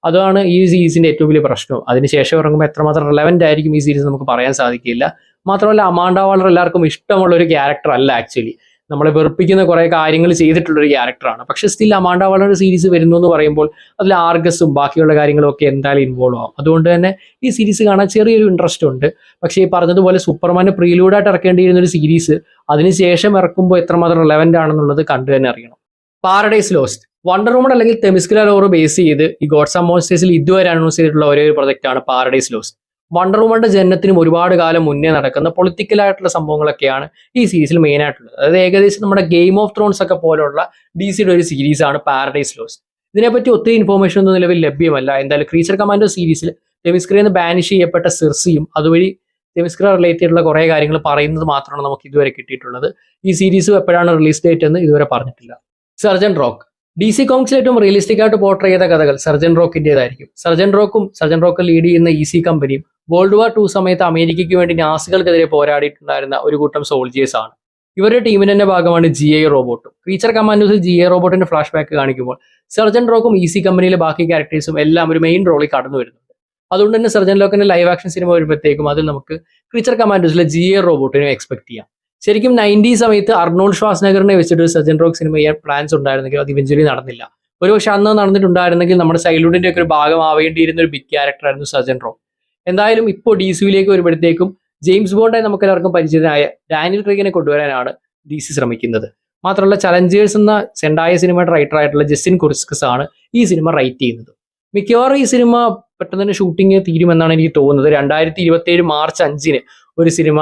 അതാണ് ഈ സീരീസിന്റെ ഏറ്റവും വലിയ പ്രശ്നം. അതിനുശേഷം ഇറങ്ങുമ്പോൾ എത്രമാത്രം റെലവെന്റ് ആയിരിക്കും ഈ സീരീസ് നമുക്ക് പറയാൻ സാധിക്കില്ല. മാത്രമല്ല അമാൻഡ വാളർ എല്ലാവർക്കും ഇഷ്ടമുള്ള ഒരു ക്യാരക്ടർ അല്ല. ആക്ച്വലി നമ്മളെ വെറുപ്പിക്കുന്ന കുറെ കാര്യങ്ങൾ ചെയ്തിട്ടുള്ള ഒരു ക്യാരക്ടറാണ്. പക്ഷെ സ്റ്റിൽ അമാൻഡ വാളർ സീരീസ് വരുന്നു എന്ന് പറയുമ്പോൾ അതിൽ ആർഗസും ബാക്കിയുള്ള കാര്യങ്ങളും ഒക്കെ എന്തായാലും ഇൻവോൾവ് ആവും. അതുകൊണ്ട് തന്നെ ഈ സീരീസ് കാണാൻ ചെറിയൊരു ഇൻട്രസ്റ്റ് ഉണ്ട്. പക്ഷേ ഈ പറഞ്ഞതുപോലെ സൂപ്പർമാനെ പ്രീലൂഡായിട്ട് ഇറക്കേണ്ടിയിരുന്ന ഒരു സീരീസ് അതിനുശേഷം ഇറക്കുമ്പോൾ എത്രമാത്രം റെലവെന്റ് ആണെന്നുള്ളത് കണ്ടു തന്നെ അറിയണം. പാരഡൈസ് ലോസ്റ്റ് വണ്ടർ വുമൺ അല്ലെങ്കിൽ തെമിസ്കില ലോർ ബേസ് ചെയ്ത് ഈ ഗോഡ്സ് ആൻഡ് മോൺസ്റ്റേഴ്സിൽ ഇതുവരെ അനൗൺസ് ചെയ്തിട്ടുള്ള ഒരേ ഒരു പ്രൊജക്റ്റാണ് പാരഡൈസ് ലോസ്റ്റ്. വണ്ടർ വുമന്റെ ജനനത്തിനും ഒരുപാട് കാലം മുന്നേ നടക്കുന്ന പൊളിറ്റിക്കൽ ആയിട്ടുള്ള സംഭവങ്ങളൊക്കെയാണ് ഈ സീരീസിൽ മെയിൻ ആയിട്ടുള്ളത്. അതായത് ഏകദേശം നമ്മുടെ ഗെയിം ഓഫ് ത്രോൺസ് ഒക്കെ പോലുള്ള DC-യുടെ ഒരു സീരീസ് ആണ് പാരഡൈസ് ലോസ്റ്റ്. ഇതിനെപ്പറ്റി ഒത്തിരി ഇൻഫോർമേഷൻ ഒന്നും നിലവിൽ ലഭ്യമല്ല. എന്തായാലും ക്രീച്ചർ കമാൻഡോ സീരീസിൽ തെമിസ്കിലയിൽ നിന്ന് ബാനിഷ് ചെയ്യപ്പെട്ട സിർസിയും അതുവഴി തെമിസ്കില റിലേറ്റ് ചെയ്തിട്ടുള്ള കുറെ കാര്യങ്ങൾ പറയുന്നത് മാത്രമാണ് നമുക്ക് ഇതുവരെ കിട്ടിയിട്ടുള്ളത്. ഈ സീരീസ് എപ്പോഴാണ് റിലീസ് ഡേറ്റ് എന്ന് ഇതുവരെ പറഞ്ഞിട്ടില്ല. സർജൻ റോക്ക് DC കോമിക്സിൽ ഏറ്റവും റിയലിസ്റ്റിക് ആയിട്ട് പോർട്രേ ചെയ്ത കഥകൾ സർജൻ റോക്കിന്റേതായിരിക്കും. സർജൻ റോക്ക് ലീഡ് ചെയ്യുന്ന EC കമ്പനിയും വേൾഡ് വാർ 2 സമയത്ത് അമേരിക്കയ്ക്ക് വേണ്ടി നാസികൾക്കെതിരെ പോരാടിയിട്ടുണ്ടായിരുന്ന ഒരു കൂട്ടം സോൾജേഴ്സ് ആണ്. ഇവരുടെ ടീമിന്റെ തന്നെ ഭാഗമാണ് GI റോബോട്ടും. ക്രീച്ചർ കമാൻഡോസിൽ GI റോബോട്ടിന്റെ ഫ്ലാഷ് ബാക്ക് കാണിക്കുമ്പോൾ സർജൻ റോക്കും EC കമ്പനിയിലെ ബാക്കി ക്യാരക്ടേഴ്സും എല്ലാം ഒരു മെയിൻ റോളിൽ കടന്നു വരുന്നുണ്ട്. അതുകൊണ്ട് തന്നെ സർജൻ റോക്കിന്റെ ലൈവ് ആക്ഷൻ സിനിമ വരുമ്പോഴത്തേക്കും അതിൽ നമുക്ക് ക്രീച്ചർ കമാൻഡോസിലെ GI റോബോട്ടിനെ എക്സ്പെക്ട് ചെയ്യാം. ശരിക്കും 90s സമയത്ത് അർണോൾഡ് ഷ്വാസ്നഗറിനെ വെച്ചിട്ട് ഒരു സർജൻ റോക്ക് സിനിമ ചെയ്യാൻ പ്ലാൻസ് ഉണ്ടായിരുന്നെങ്കിൽ അത് ഇവഞ്ച്വലി നടന്നില്ല. ഒരുപക്ഷെ അന്ന് നടന്നിട്ടുണ്ടായിരുന്നെങ്കിൽ നമ്മുടെ ചൈൽഡ്ഹുഡിന്റെ ഒക്കെ ഒരു ഭാഗമാവേണ്ടിയിരുന്ന ഒരു ബിഗ് ക്യാരക്ടർ ആയിരുന്നു സർജൻ റോക്ക്. എന്തായാലും ഇപ്പോൾ DCUവിലേക്ക് വരുമ്പോഴത്തേക്കും ജെയിംസ് ബോണ്ടായി നമുക്ക് എല്ലാവർക്കും പരിചിതനായ ഡാനിയൽ ക്രെയ്ഗിനെ കൊണ്ടുവരാനാണ് DC ശ്രമിക്കുന്നത്. മാത്രമല്ല ചലഞ്ചേഴ്സ് എന്ന സെൻഡായ സിനിമയുടെ റൈറ്റർ ആയിട്ടുള്ള ജസ്റ്റിൻ കുറിസ്കസ് ആണ് ഈ സിനിമ റൈറ്റ് ചെയ്യുന്നത്. മിക്കവാറും ഈ സിനിമ പെട്ടെന്ന് തന്നെ ഷൂട്ടിംഗ് തീരുമെന്നാണ് എനിക്ക് തോന്നുന്നത്. 2027 മാർച്ച് 5-ന് ഒരു സിനിമ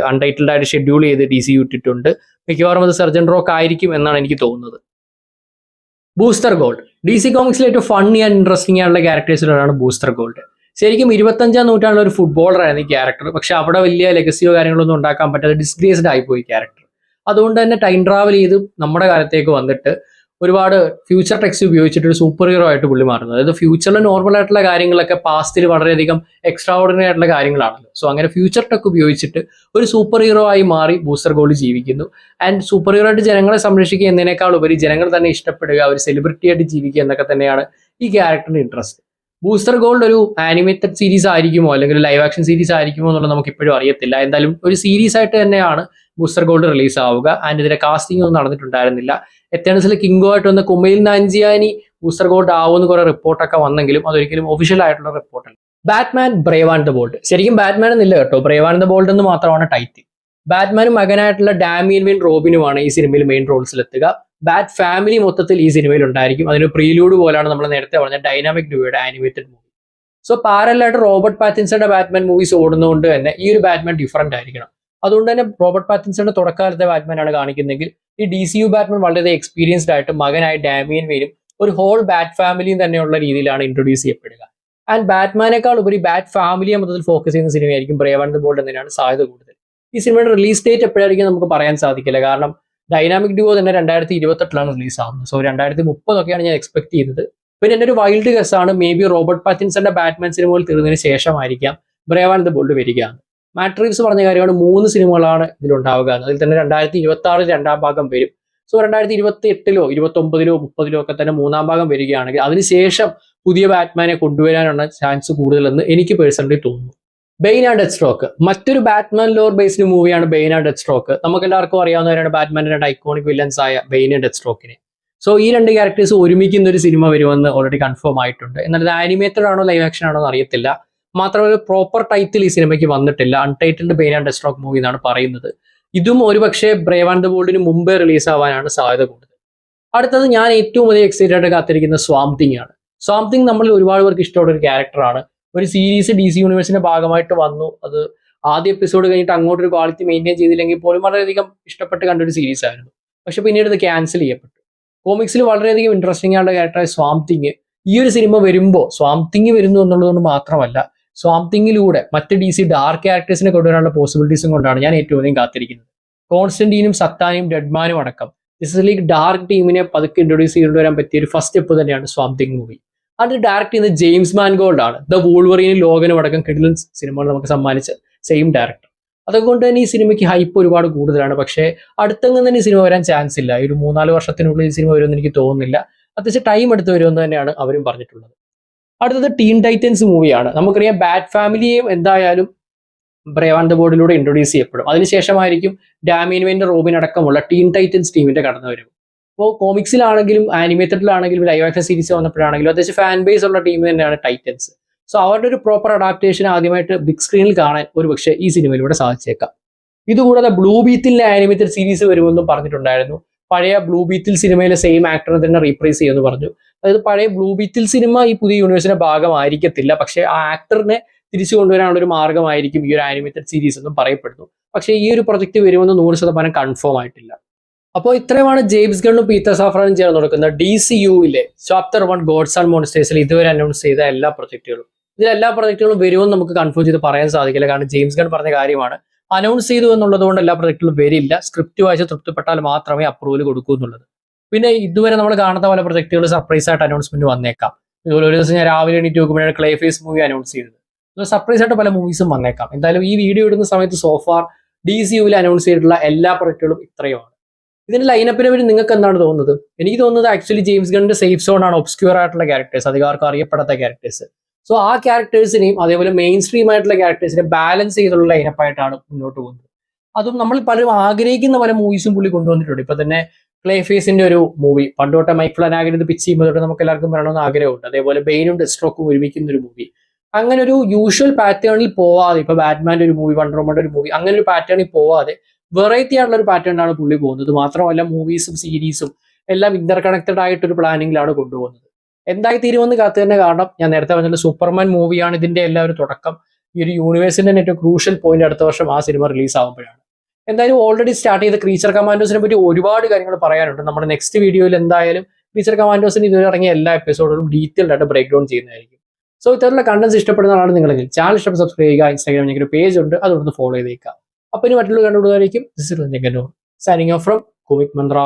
അൺടൈറ്റിൽഡ് ആയിട്ട് ഷെഡ്യൂൾ ചെയ്ത് DCU ഇട്ടിട്ടുണ്ട്. മിക്കവാറും അത് സർജൻ റോക്ക് ആയിരിക്കും എന്നാണ് എനിക്ക് തോന്നുന്നത്. ബൂസ്റ്റർ ഗോൾഡ് DC കോമിക്സിലെ ഏറ്റവും ഫണ്ണി ആൻഡ് ഇൻട്രസ്റ്റിംഗ് ആയിട്ടുള്ള ക്യാരക്ടേഴ്സിലൊരാണ് ബൂസ്റ്റർ ഗോൾഡ്. ശരിക്കും 25ാം നൂറ്റാണ്ടിലെ ഒരു ഫുട്ബോളർ ആയിരുന്നു ഈ ക്യാരക്ടർ. പക്ഷെ അവിടെ വലിയ ലെഗസിയോ കാര്യങ്ങളൊന്നും ഉണ്ടാക്കാൻ പറ്റാതെ ഡിസ്ഗ്രേസ്ഡ് ആയിപ്പോയി ക്യാരക്ടർ. അതുകൊണ്ട് തന്നെ ടൈം ട്രാവൽ ചെയ്ത് നമ്മുടെ കാലത്തേക്ക് വന്നിട്ട് ഒരുപാട് ഫ്യൂച്ചർ ടെക്സ്റ്റ് ഉപയോഗിച്ചിട്ട് ഒരു സൂപ്പർ ഹീറോ ആയിട്ട് പുള്ളി മാറുന്നത്. അതായത് ഫ്യൂച്ചറിൽ നോർമൽ ആയിട്ടുള്ള കാര്യങ്ങളൊക്കെ പാസ്റ്റിൽ വളരെയധികം എക്സ്ട്രാ ഓർഡിനറി ആയിട്ടുള്ള കാര്യങ്ങളാണല്ലോ. സോ അങ്ങനെ ഫ്യൂച്ചർ ടെക് ഉപയോഗിച്ചിട്ട് ഒരു സൂപ്പർ ഹീറോ ആയി മാറി ബൂസ്റ്റർ ഗോൾഡ് ജീവിക്കുന്നു. ആൻഡ് സൂപ്പർ ഹീറോ ആയിട്ട് ജനങ്ങളെ സംരക്ഷിക്കുക എന്നതിനേക്കാൾ ഉപരി ജനങ്ങൾ തന്നെ ഇഷ്ടപ്പെടുക, ഒരു സെലിബ്രിറ്റി ആയിട്ട് ജീവിക്കുക എന്നൊക്കെ തന്നെയാണ് ഈ ക്യാരക്ടറിന്റെ ഇൻട്രസ്റ്റ്. ബൂസ്റ്റർ ഗോൾഡ് ഒരു ആനിമേറ്റഡ് സീരീസ് ആയിരിക്കുമോ അല്ലെങ്കിൽ ലൈവ് ആക്ഷൻ സീരീസ് ആയിരിക്കുമോ എന്നുള്ളത് നമുക്ക് ഇപ്പോഴും അറിയത്തില്ല. എന്തായാലും ഒരു സീരീസ് ആയിട്ട് തന്നെയാണ് ബൂസ്റ്റർ ഗോൾഡ് റിലീസ് ആവുക. ആൻഡ് ഇതിന്റെ കാസ്റ്റിംഗ് ഒന്നും നടന്നിട്ടുണ്ടായിരുന്നില്ല. എത്തേണൽസിൽ കിങ്കോ ആയിട്ട് വന്ന കുമൈൽ നാൻജിയാനി ബൂസ്റ്റർ ഗോൾഡ് ആവുമെന്ന് കുറെ റിപ്പോർട്ടൊക്കെ വന്നെങ്കിലും അതൊരിക്കലും ഒഫീഷ്യൽ ആയിട്ടുള്ള റിപ്പോർട്ടല്ല. Batman Brave and the Bold, ശരിക്കും ബാറ്റ്മാൻ എന്നില്ല കേട്ടോ, ബ്രേവ് ആൻഡ് ദ ബോൾഡ് എന്ന് മാത്രമാണ് ടൈറ്റിൽ. ബാറ്റ്മാനും മകനായിട്ടുള്ള ഡാമിയൻ വെയിൻ റോബിനുമാണ് ഈ സിനിമയിൽ മെയിൻ റോൾസിൽ എത്തുക. ബാറ്റ് ഫാമിലി മൊത്തത്തിൽ ഈ സിനിമയിൽ ഉണ്ടായിരിക്കും. അതിന് പ്രീലൂഡ് പോലാണ് നമ്മൾ നേരത്തെ പറഞ്ഞ ഡൈനാമിക് ഡ്യൂയുടെ ആനിമേറ്റഡ് മൂവി. സോ പാരലായിട്ട് റോബർട്ട് പാറ്റിൻസന്റെ ബാറ്റ്മാൻ മൂവീസ് ഓടുന്നതുകൊണ്ട് തന്നെ ഈ ഒരു ബാറ്റ്മാൻ ഡിഫറന്റ് ആയിരിക്കണം. അതുകൊണ്ട് തന്നെ റോബർട്ട് പാറ്റിൻസന്റെ തുടക്കാലത്തെ ബാറ്റ്മാൻ ആണ് കാണിക്കുന്നതെങ്കിൽ ഈ DCU ബാറ്റ്മാൻ വളരെ എക്സ്പീരിയൻസ്ഡ് ആയിട്ട് മകനായ ഡാമിയൻ വെയിനും ഒരു ഹോൾ ബാറ്റ് ഫാമിലിയും തന്നെയുള്ള രീതിയിലാണ് ഇൻട്രൊഡ്യൂസ് ചെയ്യപ്പെടുക. ആൻഡ് ബാറ്റ്മാനേക്കാൾ ഉപരി ബാറ്റ് ഫാമിലിയെ മൊത്തത്തിൽ ഫോക്കസ് ചെയ്യുന്ന സിനിമയായിരിക്കും ബ്രേവ് ആൻഡ് ദ ബോൾഡ് എന്നതിനാണ് സാധ്യത കൂടുതൽ. ഈ സിനിമയുടെ റിലീസ് ഡേറ്റ് എപ്പോഴായിരിക്കും നമുക്ക് പറയാൻ സാധിക്കില്ല. കാരണം ഡൈനാമിക് ഡ്യൂവോ തന്നെ 2028 റിലീസ് ആവുന്നത്. സോ 2030 ഞാൻ എക്സ്പെക്ട് ചെയ്തത്. പിന്നെ എൻ്റെ ഒരു വൈൽഡ് ഗസ്സാണ് മേ ബി റോബർട്ട് പാറ്റിൻസന്റെ ബാറ്റ്മാൻ സിനിമകൾ തീർന്നതിന് ശേഷമായിരിക്കാം ബ്രേവ് ആൻഡ് ദ ബോൾഡ് വരിക. മാറ്റ് റീവ്സ് പറഞ്ഞ കാര്യമാണ് 3 സിനിമകളാണ് ഇതിലുണ്ടാവുക. അതിൽ തന്നെ 2026 രണ്ടാം ഭാഗം വരും. സോ 2028 29 30 ഒക്കെ തന്നെ മൂന്നാം ഭാഗം വരികയാണെങ്കിൽ അതിനുശേഷം പുതിയ ബാറ്റ്മാനെ കൊണ്ടുവരാനുള്ള ചാൻസ് കൂടുതലെന്ന് എനിക്ക് പേഴ്സണലി തോന്നുന്നു. ബെയിൻ ആൻഡ് ഡെത്ത് സ്ട്രോക്ക് മറ്റൊരു ബാറ്റ്മാൻ ലോർ ബേസ്ഡ് മൂവിയാണ്. ബെയിൻ ആൻഡ് ഡെത്ത് സ്ട്രോക്ക് നമുക്ക് എല്ലാവർക്കും അറിയാവുന്നവരാണ് ബാറ്റ്മാന്റെ 2 ഐക്കോണിക് വില്ലൻസ് ആയ ബെയിൻ ആൻഡ് ഡെത്ത് സ്ട്രോക്കിനെ. സോ ഈ 2 ക്യാരക്ടേഴ്സ് ഒരുമിക്കുന്ന ഒരു സിനിമ വരുമെന്ന് ഓൾറെഡി കൺഫേം ആയിട്ടുണ്ട്. എന്നാൽ ഇത് ആനിമേറ്റഡ് ആണോ ലൈവ് ആക്ഷൻ ആണോ എന്ന് അറിയത്തില്ല. മാത്രമല്ല പ്രോപ്പർ ടൈറ്റിൽ ഈ സിനിമയ്ക്ക് വന്നിട്ടില്ല. Untitled Bane and Deathstroke movie എന്നാണ് പറയുന്നത്. ഇതും ഒരുപക്ഷെ ബ്രേവ് ആൻഡ് ദ ബോൾഡിന് മുമ്പേ റിലീസ് ആവാനാണ് സാധ്യത കൂടുതൽ. അടുത്തത് ഞാൻ ഏറ്റവും അധികം എക്സൈറ്റഡ് ആയിട്ട് കാത്തിരിക്കുന്ന സ്വാം തിങ് ആണ്. സ്വാം തിങ് നമ്മളിൽ ഒരുപാട് പേർക്ക് ഇഷ്ടമുള്ള ഒരു ക്യാരക്ടറാണ്. ഒരു സീരീസ് DC യൂണിവേഴ്സിന്റെ ഭാഗമായിട്ട് വന്നു. അത് ആദ്യ എപ്പിസോഡ് കഴിഞ്ഞിട്ട് അങ്ങോട്ടൊരു ക്വാളിറ്റി മെയിൻറ്റെയിൻ ചെയ്തില്ലെങ്കിൽ പോലും വളരെയധികം ഇഷ്ടപ്പെട്ട് കണ്ടൊരു സീരീസ് ആയിരുന്നു. പക്ഷെ പിന്നീട് ഇത് ക്യാൻസൽ ചെയ്യപ്പെട്ടു. കോമിക്സിൽ വളരെയധികം ഇൻട്രസ്റ്റിംഗ് ആയിട്ടുള്ള ക്യാരക്ടറായ സ്വാം തിങ് ഈ ഒരു സിനിമ വരുമ്പോൾ സ്വാം തിങ് വരുന്നു എന്നുള്ളതുകൊണ്ട് മാത്രമല്ല സ്വാം തിങ്ങിലൂടെ മറ്റ് DC ഡാർക്ക് ക്യാരക്ടേഴ്സിനെ കൊണ്ടുവരാനുള്ള പോസിബിലിറ്റീസും കൊണ്ടാണ് ഞാൻ ഏറ്റവും അധികം കാത്തിരിക്കുന്നത്. കോൺസ്റ്റന്റീനും സത്താനും ഡെഡ്മാനും അടക്കം ജസ്റ്റിസ് ലീഗ് ഡാർക്ക് ടീമിനെ പതുക്കെ ഇൻട്രൊഡ്യൂസ് ചെയ്തുകൊണ്ടുവരാൻ പറ്റിയ ഒരു ഫസ്റ്റ് സ്റ്റെപ്പ് തന്നെയാണ് സ്വാം തിങ് മൂവി. അത് ഡയറക്ട് ചെയ്യുന്നത് ജെയിംസ് മാൻഗോൾഡ് ആണ്. ദ വൂൾവറീനും ലോഗനും അടക്കം കിഡിലൻ സിനിമകൾ നമുക്ക് സമ്മാനിച്ച സെയിം ഡയറക്ടർ. അതുകൊണ്ട് തന്നെ ഈ സിനിമയ്ക്ക് ഹൈപ്പ് ഒരുപാട് കൂടുതലാണ്. പക്ഷേ അടുത്തെങ്ങും തന്നെ ഈ സിനിമ വരാൻ ചാൻസ് ഇല്ല. ഒരു 3-4 വർഷത്തിനുള്ളിൽ ഈ സിനിമ വരുമെന്ന് എനിക്ക് തോന്നുന്നില്ല. അത്യാവശ്യം ടൈം എടുത്ത് വരുമെന്ന് തന്നെയാണ് അവരും പറഞ്ഞിട്ടുള്ളത്. അടുത്തത് ടീൻ ടൈറ്റൻസ് മൂവിയാണ്. നമുക്കറിയാം ബാറ്റ് ഫാമിലിയെയും എന്തായാലും ബ്രേവ് ആൻഡ് ദ ബോൾഡിലൂടെ ഇൻട്രൊഡ്യൂസ് ചെയ്യപ്പെടും. അതിനുശേഷമായിരിക്കും ഡാമിയൻ വെയിൻ റോബിൻ അടക്കമുള്ള ടീൻ ടൈറ്റൻസ് ടീമിന്റെ കടന്നു വരും. അപ്പോൾ കോമിക്സിലാണെങ്കിലും ആനിമേറ്റഡിലാണെങ്കിലും ലൈവ് ആക്ഷൻ സീരീസ് വന്നപ്പോഴാണെങ്കിലും അത്യാവശ്യം ഫാൻ ബേസ് ഉള്ള ടീം തന്നെയാണ് ടൈറ്റൻസ്. സോ അവരുടെ ഒരു പ്രോപ്പർ അഡാപ്റ്റേഷൻ ആദ്യമായിട്ട് ബിഗ് സ്ക്രീനിൽ കാണാൻ ഒരുപക്ഷെ ഈ സിനിമയിലൂടെ സാധിച്ചേക്കാം. ഇതുകൂടാതെ ബ്ലൂ ബീത്തിലെ ആനിമേറ്റഡ് സീരീസ് വരുമെന്നും പറഞ്ഞിട്ടുണ്ടായിരുന്നു. പഴയ ബ്ലൂ ബീത്തിൽ സിനിമയിലെ സെയിം ആക്ടറിനെ തന്നെ റീപ്ലേസ് ചെയ്യുമെന്ന് പറഞ്ഞു. അതായത് പഴയ ബ്ലൂ ബീത്തിൽ സിനിമ ഈ പുതിയ യൂണിവേഴ്സിന്റെ ഭാഗമായിരിക്കത്തില്ല. പക്ഷേ ആ ആക്ടറിനെ തിരിച്ചു കൊണ്ടുവരാനുള്ള ഒരു മാർഗമായിരിക്കും ഈ ഒരു ആനിമേറ്റഡ് സീരീസ് എന്നും പറയപ്പെടുന്നു. പക്ഷേ ഈ ഒരു പ്രൊജക്ട് വരുമെന്ന് 100% കൺഫേം ആയിട്ടില്ല. അപ്പോൾ ഇത്രയുമാണ് ജെയിംസ് ഗണ്ണും പീറ്റർ സാഫ്രാനും ചേർന്ന് നടക്കുന്ന DCUവിലെ ചാപ്റ്റർ 1 ഗോഡ്സ് ആൻഡ് മോൺസ്റ്റേഴ്സിൽ ഇതുവരെ അനൗൺസ് ചെയ്ത എല്ലാ പ്രൊജക്റ്റുകളും. ഇതിലെല്ലാ പ്രൊജക്റ്റുകളും വരുമെന്ന് നമുക്ക് കൺഫേം ചെയ്ത് പറയാൻ സാധിക്കില്ല. കാരണം ജെയിംസ് ഗൺ പറഞ്ഞ കാര്യമാണ്, അനൗൺസ് ചെയ്തു എന്നുള്ളത് കൊണ്ട് എല്ലാ പ്രൊജക്റ്റുകളും വരില്ല. സ്ക്രിപ്റ്റ് വായിച്ച് തൃപ്തിപ്പെട്ടാൽ മാത്രമേ അപ്രൂവൽ കൊടുക്കൂ എന്നുള്ളത്. പിന്നെ ഇതുവരെ നമ്മൾ കാണാത്ത പല പ്രൊജക്റ്റുകൾ സർപ്രൈസ് ആയിട്ട് അനൗൺസ്മെന്റ് വന്നേക്കാം. ഇതുപോലെ ഒരു ദിവസം ഞാൻ രാവിലെ എണീറ്റ് നോക്കുമ്പോഴാണ് ക്ലേ ഫേസ് മൂവി അനൗൺസ് ചെയ്തത്. സർപ്രൈസ് ആയിട്ട് പല മൂവീസും വന്നേക്കാം. എന്തായാലും ഈ വീഡിയോ ഇടുന്ന സമയത്ത് സോഫാർ DCUവിൽ അനൗൺസ് ചെയ്തിട്ടുള്ള എല്ലാ പ്രൊജക്റ്റുകളും ഇത്രയുമാണ്. ഇതിന്റെ ലൈനപ്പിനെ പറ്റി നിങ്ങൾക്ക് എന്താണ് തോന്നുന്നത്? എനിക്ക് തോന്നുന്നത് ആക്ച്വലി ജെയിംസ് ഗണ്ണിന്റെ സേഫ് സോൺ ആണ് ഒബ്സ്ക്യൂർ ആയിട്ടുള്ള ക്യാരക്ടേഴ്സ്, അധികാർക്കും അറിയപ്പെടാത്ത ക്യാരക്ടേഴ്സ്. സോ ആ ക്യാരക്ടേഴ്സിനെയും അതേപോലെ മെയിൻ സ്ട്രീം ആയിട്ടുള്ള ക്യാരക്ടേഴ്സിനെ ബാലൻസ് ചെയ്തുള്ള ലൈനപ്പായിട്ടാണ് മുന്നോട്ട് പോകുന്നത്. അതും നമ്മൾ പലരും ആഗ്രഹിക്കുന്ന പല മൂവീസും പുള്ളി കൊണ്ടുവന്നിട്ടുണ്ട്. ഇപ്പൊ തന്നെ ക്ലേ ഫേസിന്റെ ഒരു മൂവി പണ്ട് തൊട്ട് മൈക്ക് ഫ്ലനാഗൻ ഇത് പിച്ച് ചെയ്യുമ്പോൾ തൊട്ട് നമുക്ക് എല്ലാവർക്കും വരണമെന്ന് ആഗ്രഹമുണ്ട്. അതേപോലെ ബെയിനും ഡെത്ത് സ്ട്രോക്കും ഒരുമിക്കുന്ന ഒരു മൂവി. അങ്ങനെ ഒരു യൂഷ്വൽ പാറ്റേണിൽ പോവാതെ, ഇപ്പൊ ബാറ്റ്മാന്റെ ഒരു മൂവി, വണ്ടർ വുമന്റെ ഒരു മൂവി, അങ്ങനെ ഒരു പാറ്റേണിൽ പോവാതെ വെറൈറ്റി ആയിട്ടുള്ള ഒരു പാറ്റേണിലാണ് പുള്ളി പോകുന്നത്. മാത്രമല്ല മൂവീസും സീരീസും എല്ലാം ഇന്റർ കണക്റ്റഡ് ആയിട്ടൊരു പ്ലാനിങ്ങിലാണ് കൊണ്ടുപോകുന്നത്. എന്തായി തീരുമെന്ന് കാത്തു തന്നെ കാണണം. ഞാൻ നേരത്തെ പറഞ്ഞ സൂപ്പർമാൻ മൂവിയാണ് ഇതിന്റെ എല്ലാ ഒരു തുടക്കം. ഈ ഒരു യൂണിവേഴ്സിന്റെ ഏറ്റവും ക്രൂഷ്യൽ പോയിന്റ് അടുത്ത വർഷം ആ സിനിമ റിലീസ് ആകുമ്പോഴാണ്. എന്തായാലും ഓൾറെഡി സ്റ്റാർട്ട് ചെയ്ത ക്രീച്ചർ കമാൻഡോസിനെ പറ്റി ഒരുപാട് കാര്യങ്ങൾ പറയാനുണ്ട്. നമ്മുടെ നെക്സ്റ്റ് വീഡിയോയിൽ എന്തായാലും ക്രീച്ചർ കമാൻഡോസിന് ഇതുവരെ ഇറങ്ങിയ എല്ലാ എപ്പിസോഡുകളും ഡീറ്റെയിൽഡ് ആയിട്ട് ബ്രേക്ക് ഡൗൺ ചെയ്യുന്നതായിരിക്കും. സോ ഇത്തരത്തിലുള്ള കണ്ടന്റ്സ് ഇഷ്ടപ്പെടുന്നതാണ് നിങ്ങളെങ്കിൽ ചാനൽ ഇഷ്ടപ്പെട്ട് സബ്സ്ക്രൈബ് ചെയ്യുക. ഇൻസ്റ്റാഗ്രാമിൽ ഞങ്ങൾക്ക് പേജ് ഉണ്ട്, അതുകൊണ്ട് ഫോളോ ചെയ്തേക്കാം. അപ്പൊ ഇനി മറ്റുള്ള കണ്ടുപിടുന്നതായിരിക്കും. Signing off from Comic Mantra.